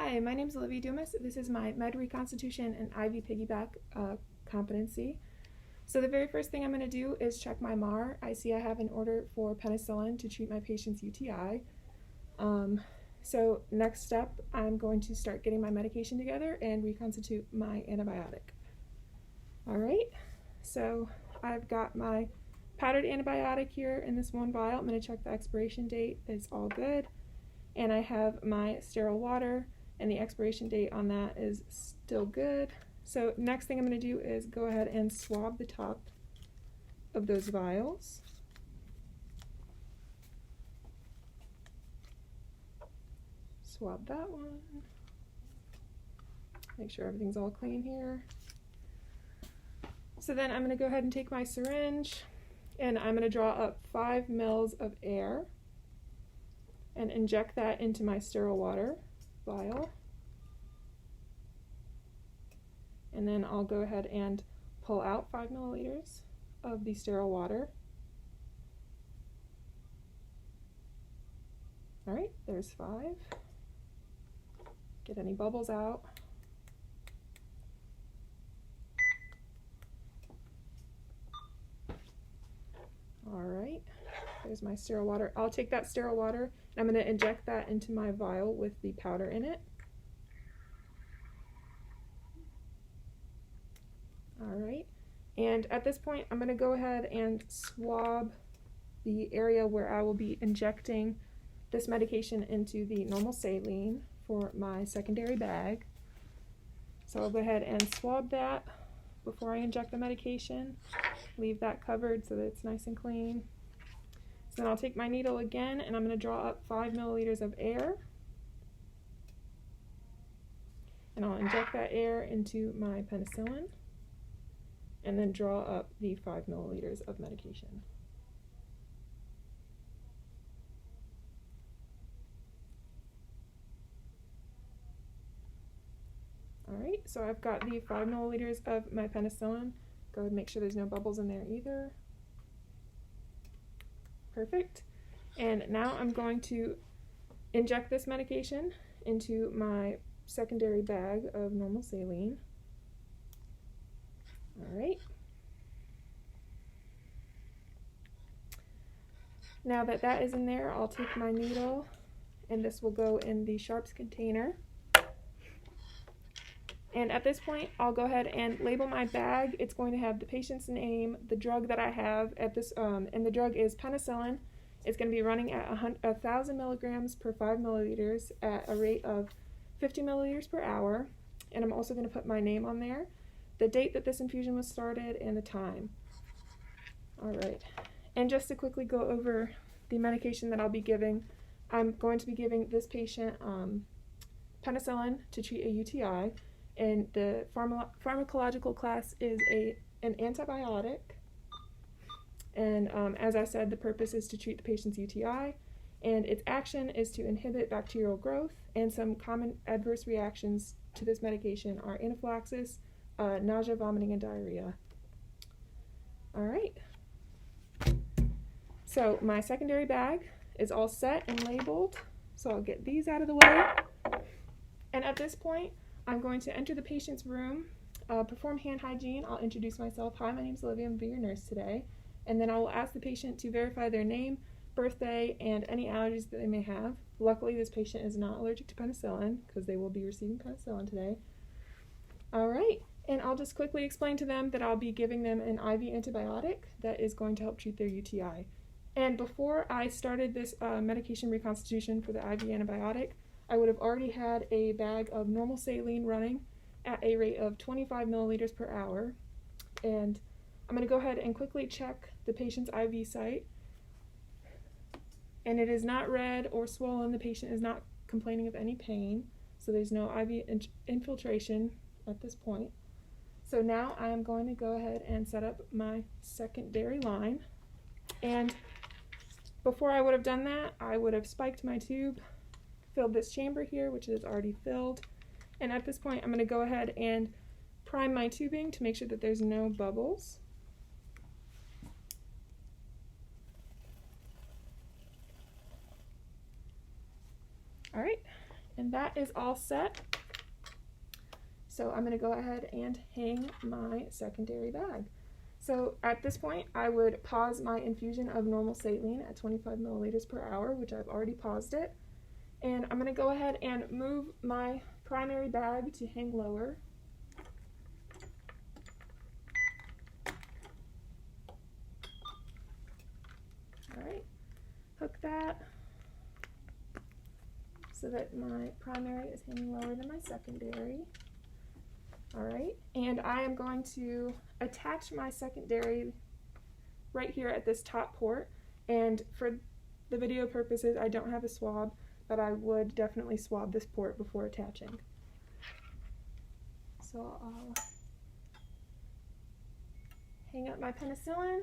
Hi, my name is Olivia Dumas. This is my Med Reconstitution and IV Piggyback competency. So the very first thing I'm going to do is check my MAR. I see I have an order for penicillin to treat my patient's UTI. So next step, I'm going to start getting my medication together and reconstitute my antibiotic. All right, so I've got my powdered antibiotic here in this one vial. I'm going to check the expiration date. It's all good. And I have my sterile water, and the expiration date on that is still good. So next thing I'm going to do is go ahead and swab the top of those vials. Swab that one. Make sure everything's all clean here. So then I'm going to go ahead and take my syringe, and I'm going to draw up 5 mils of air and inject that into my sterile water vial. And then I'll go ahead and pull out 5 milliliters of the sterile water. All right, there's 5. Get any bubbles out. All right, there's my sterile water. I'll take that sterile water and I'm going to inject that into my vial with the powder in it. All right, and at this point I'm going to go ahead and swab the area where I will be injecting this medication into the normal saline for my secondary bag. So I'll go ahead and swab that before I inject the medication. Leave that covered so that it's nice and clean. So then I'll take my needle again and I'm going to draw up 5 milliliters of air. And I'll inject that air into my penicillin and then draw up the 5 milliliters of medication. Alright, so I've got the 5 milliliters of my penicillin. Go ahead and make sure there's no bubbles in there either. Perfect. And now I'm going to inject this medication into my secondary bag of normal saline. Alright. Now that that is in there, I'll take my needle, and this will go in the sharps container. And at this point, I'll go ahead and label my bag. It's going to have the patient's name, the drug that I have at this, and the drug is penicillin. It's going to be running at 1,000 milligrams per 5 milliliters at a rate of 50 milliliters per hour. And I'm also going to put my name on there, the date that this infusion was started, and the time. All right. And just to quickly go over the medication that I'll be giving, I'm going to be giving this patient penicillin to treat a UTI. And the pharmacological class is an antibiotic. And as I said, the purpose is to treat the patient's UTI. And its action is to inhibit bacterial growth. And some common adverse reactions to this medication are anaphylaxis, nausea, vomiting, and diarrhea. All right. So my secondary bag is all set and labeled. So I'll get these out of the way. And at this point, I'm going to enter the patient's room, perform hand hygiene. I'll introduce myself. Hi, my name is Olivia. I'm being your nurse today. And then I will ask the patient to verify their name, birthday, and any allergies that they may have. Luckily, this patient is not allergic to penicillin because they will be receiving penicillin today. All right, and I'll just quickly explain to them that I'll be giving them an IV antibiotic that is going to help treat their UTI. And before I started this medication reconstitution for the IV antibiotic, I would have already had a bag of normal saline running at a rate of 25 milliliters per hour. And I'm going to go ahead and quickly check the patient's IV site. And it is not red or swollen. The patient is not complaining of any pain. So there's no IV infiltration at this point. So now I'm going to go ahead and set up my secondary line. And before I would have done that, I would have spiked my tube, filled this chamber here, which is already filled. And at this point, I'm going to go ahead and prime my tubing to make sure that there's no bubbles. All right, and that is all set. So I'm going to go ahead and hang my secondary bag. So at this point, I would pause my infusion of normal saline at 25 milliliters per hour, which I've already paused it. And I'm going to go ahead and move my primary bag to hang lower. All right, hook that so that my primary is hanging lower than my secondary. All right, and I am going to attach my secondary right here at this top port. And for the video purposes, I don't have a swab, but I would definitely swab this port before attaching. So I'll hang up my penicillin.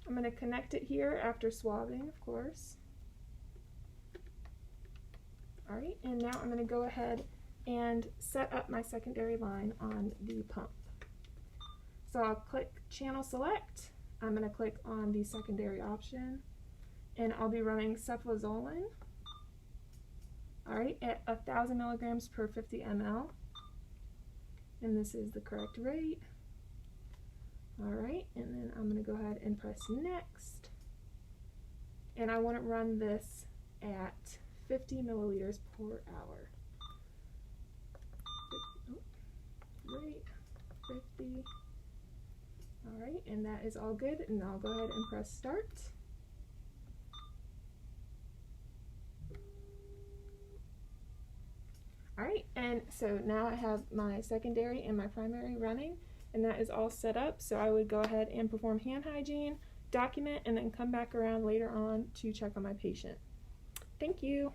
I'm going to connect it here after swabbing, of course. All right, and now I'm going to go ahead and set up my secondary line on the pump. So I'll click Channel Select. I'm going to click on the secondary option, and I'll be running cefazolin, all right, at 1,000 milligrams per 50 ml. And this is the correct rate. All right, and then I'm going to go ahead and press Next. And I want to run this at 50 milliliters per hour. Rate 50. All right, and that is all good, and I'll go ahead and press Start. All right, and so now I have my secondary and my primary running, and that is all set up. So I would go ahead and perform hand hygiene, document, and then come back around later on to check on my patient. Thank you.